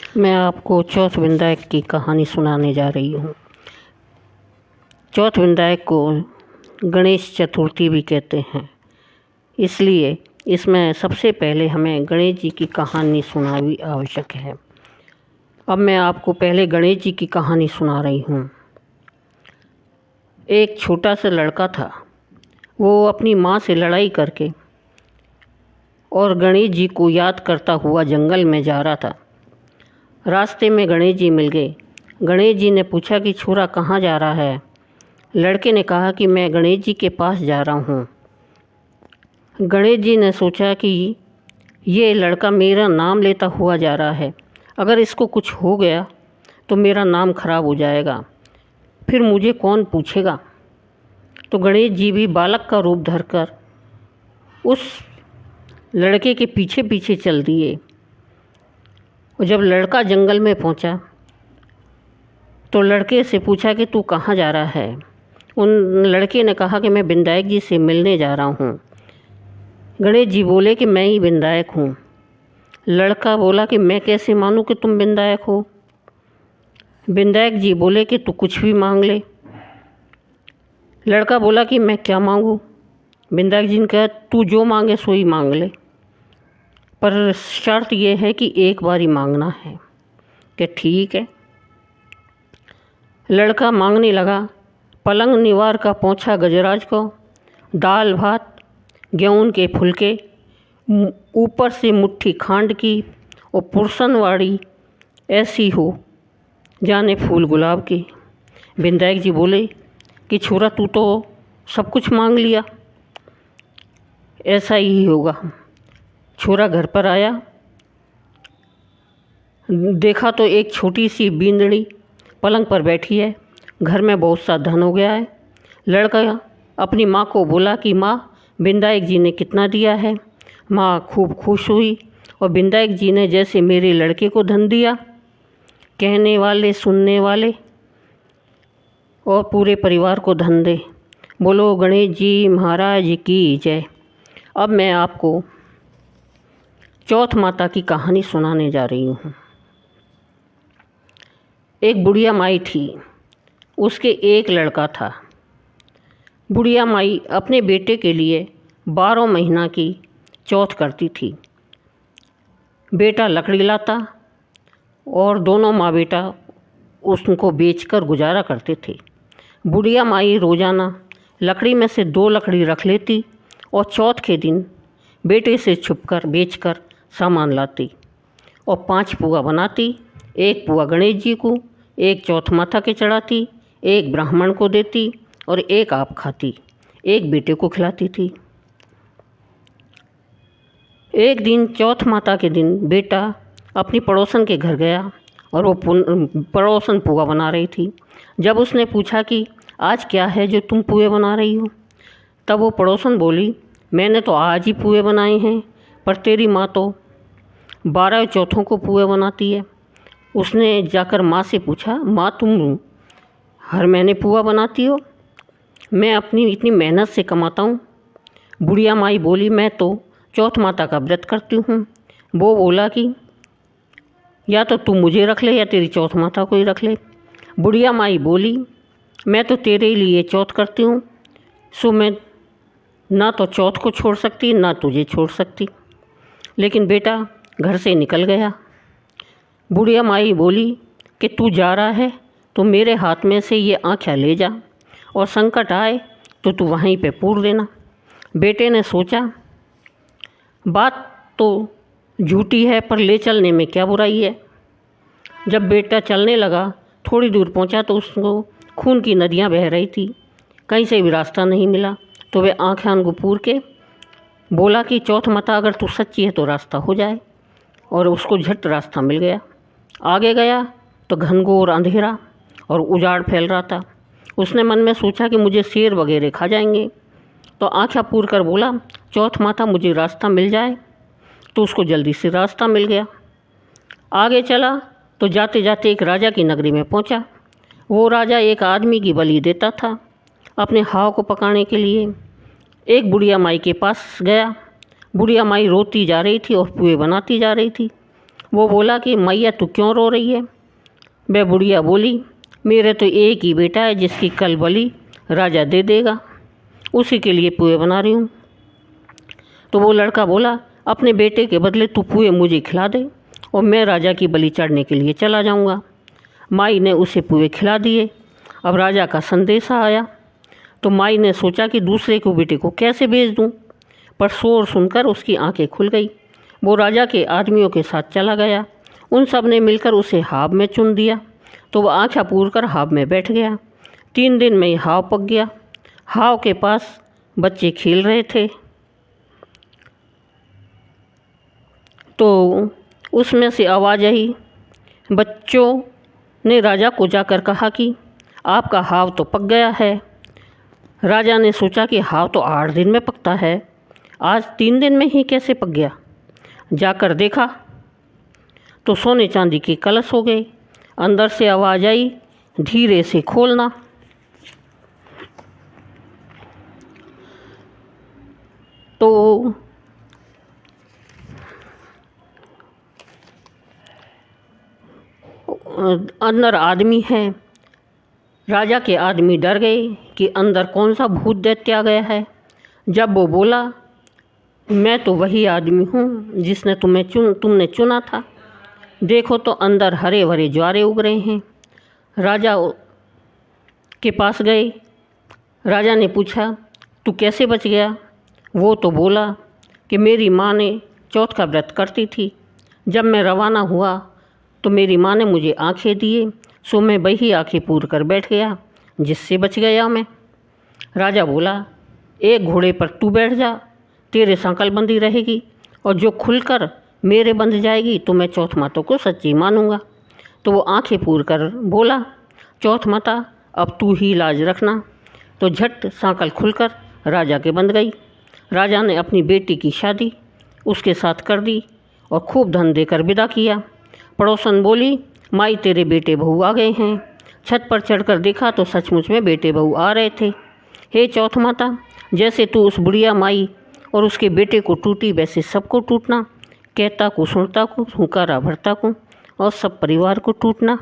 मैं आपको चौथ विनायक की कहानी सुनाने जा रही हूँ। चौथ विनायक को गणेश चतुर्थी भी कहते हैं, इसलिए इसमें सबसे पहले हमें गणेश जी की कहानी सुनानी आवश्यक है। अब मैं आपको पहले गणेश जी की कहानी सुना रही हूँ। एक छोटा सा लड़का था, वो अपनी माँ से लड़ाई करके और गणेश जी को याद करता हुआ जंगल में जा रहा था। रास्ते में गणेश जी मिल गए। गणेश जी ने पूछा कि छोरा कहाँ जा रहा है। लड़के ने कहा कि मैं गणेश जी के पास जा रहा हूँ। गणेश जी ने सोचा कि ये लड़का मेरा नाम लेता हुआ जा रहा है, अगर इसको कुछ हो गया तो मेरा नाम खराब हो जाएगा, फिर मुझे कौन पूछेगा। तो गणेश जी भी बालक का रूप धरकर उस लड़के के पीछे पीछे चल दिए। और जब लड़का जंगल में पहुंचा तो लड़के से पूछा कि तू कहाँ जा रहा है। उन लड़के ने कहा कि मैं विनायक जी से मिलने जा रहा हूँ। गणेश जी बोले कि मैं ही विनायक हूँ। लड़का बोला कि मैं कैसे मानूँ कि तुम विनायक हो। विनायक जी बोले कि तू कुछ भी मांग ले। लड़का बोला कि मैं क्या मांगूँ। विनायक जी ने कहा तू जो मांगे सो ही मांग ले, पर शर्त यह है कि एक बार ही मांगना है। कि ठीक है। लड़का मांगने लगा। पलंग निवार का पोंछा गजराज को, दाल भात गेहूं के फुलके, ऊपर से मुट्ठी खांड की और पुरसनवाड़ी ऐसी हो जाने फूल गुलाब की। विनायक जी बोले कि छोरा तू तो सब कुछ मांग लिया, ऐसा ही होगा। छोरा घर पर आया, देखा तो एक छोटी सी बींदड़ी पलंग पर बैठी है। घर में बहुत सा धन हो गया है। लड़का अपनी माँ को बोला कि माँ विनायक जी ने कितना दिया है। माँ खूब खुश हुई और विनायक जी ने जैसे मेरे लड़के को धन दिया, कहने वाले सुनने वाले और पूरे परिवार को धन दे। बोलो गणेश जी महाराज की जय। अब मैं आपको चौथ माता की कहानी सुनाने जा रही हूँ। एक बुढ़िया माई थी, उसके एक लड़का था। बुढ़िया माई अपने बेटे के लिए 12 महीना की चौथ करती थी। बेटा लकड़ी लाता और दोनों माँ बेटा उसको बेचकर गुजारा करते थे। बुढ़िया माई रोज़ाना लकड़ी में से 2 लकड़ी रख लेती और चौथ के दिन बेटे से छुपकर बेचकर सामान लाती और 5 पुआ बनाती। 1 पुआ गणेश जी को, 1 चौथ माता के चढ़ाती, 1 ब्राह्मण को देती और 1 आप खाती, 1 बेटे को खिलाती थी। एक दिन चौथ माता के दिन बेटा अपनी पड़ोसन के घर गया और वो पड़ोसन पुआ बना रही थी। जब उसने पूछा कि आज क्या है जो तुम पुए बना रही हो, तब वो पड़ोसन बोली मैंने तो आज ही पुए बनाए हैं, पर तेरी माँ तो 12 चौथों को पुए बनाती है। उसने जाकर माँ से पूछा माँ तुम हर महीने पुआ बनाती हो, मैं अपनी इतनी मेहनत से कमाता हूँ। बुढ़िया माई बोली मैं तो चौथ माता का व्रत करती हूँ। वो बोला कि या तो तू मुझे रख ले या तेरी चौथ माता को ही रख ले। बुढ़िया माई बोली मैं तो तेरे लिए चौथ करती हूँ, सो मैं ना तो चौथ को छोड़ सकती ना तुझे छोड़ सकती। लेकिन बेटा घर से निकल गया। बुढ़िया माई बोली कि तू जा रहा है तो मेरे हाथ में से ये आँखें ले जा और संकट आए तो तू वहीं पे पूर देना। बेटे ने सोचा बात तो झूठी है, पर ले चलने में क्या बुराई है। जब बेटा चलने लगा, थोड़ी दूर पहुंचा तो उसको खून की नदियां बह रही थी। कहीं से भी रास्ता नहीं मिला, तो वे आँखें उनको पूर के बोला कि चौथ माता अगर तू सच्ची है तो रास्ता हो जाए। और उसको झट रास्ता मिल गया। आगे गया तो घनघोर अंधेरा और उजाड़ फैल रहा था। उसने मन में सोचा कि मुझे शेर वगैरह खा जाएंगे, तो आँखें पूर कर बोला चौथ माता मुझे रास्ता मिल जाए। तो उसको जल्दी से रास्ता मिल गया। आगे चला तो जाते जाते एक राजा की नगरी में पहुंचा। वो राजा एक आदमी की बलि देता था अपने हाव को पकाने के लिए। एक बुढ़िया माई के पास गया। बुढ़िया माई रोती जा रही थी और पुए बनाती जा रही थी। वो बोला कि मैया तू क्यों रो रही है? वह बुढ़िया बोली, मेरे तो एक ही बेटा है जिसकी कल बलि राजा दे देगा, उसी के लिए पुए बना रही हूँ। तो वो लड़का बोला, अपने बेटे के बदले तू पुए मुझे खिला दे और मैं राजा की बलि चढ़ने के लिए चला जाऊँगा। माई ने उसे पुए खिला दिए। अब राजा का संदेशा आया तो माई ने सोचा कि दूसरे को बेटे को कैसे भेज दूँ, पर शोर सुनकर उसकी आंखें खुल गई। वो राजा के आदमियों के साथ चला गया। उन सब ने मिलकर उसे हाव में चुन दिया तो वह आँखें पूर कर हाव में बैठ गया। 3 दिन में ही हाव पक गया। हाव के पास बच्चे खेल रहे थे तो उसमें से आवाज़ आई। बच्चों ने राजा को जाकर कहा कि आपका हाव तो पक गया है। राजा ने सोचा कि हाव तो 8 दिन में पकता है, आज 3 दिन में ही कैसे पक गया। जाकर देखा तो सोने चांदी के कलश हो गए। अंदर से आवाज़ आई, धीरे से खोलना। तो अंदर आदमी है। राजा के आदमी डर गए कि अंदर कौन सा भूत दैत्य आ गया है। जब वो बोला, मैं तो वही आदमी हूँ जिसने तुमने चुना था, देखो तो अंदर हरे भरे ज्वारे उग रहे हैं। राजा के पास गए। राजा ने पूछा, तू कैसे बच गया? वो तो बोला कि मेरी माँ ने चौथ का व्रत करती थी, जब मैं रवाना हुआ तो मेरी माँ ने मुझे आंखें दिए, सो मैं वही आंखें पूर कर बैठ गया, जिससे बच गया मैं। राजा बोला, एक घोड़े पर तू बैठ जा, तेरे सांकलबंदी रहेगी, और जो खुलकर मेरे बंध जाएगी तो मैं चौथ माता को सच्ची मानूंगा। तो वो आंखें पूर कर बोला, चौथ माता अब तू ही लाज रखना। तो झट सांकल खुलकर राजा के बंध गई। राजा ने अपनी बेटी की शादी उसके साथ कर दी और खूब धन देकर विदा किया। पड़ोसन बोली, माई तेरे बेटे बहू आ गए हैं। छत पर चढ़कर देखा तो सचमुच में बेटे बहू आ रहे थे। हे चौथ माता, जैसे तू उस बुढ़िया माई और उसके बेटे को टूटी, वैसे सबको टूटना। कहता को सुनता को, हुकारा भरता को और सब परिवार को टूटना।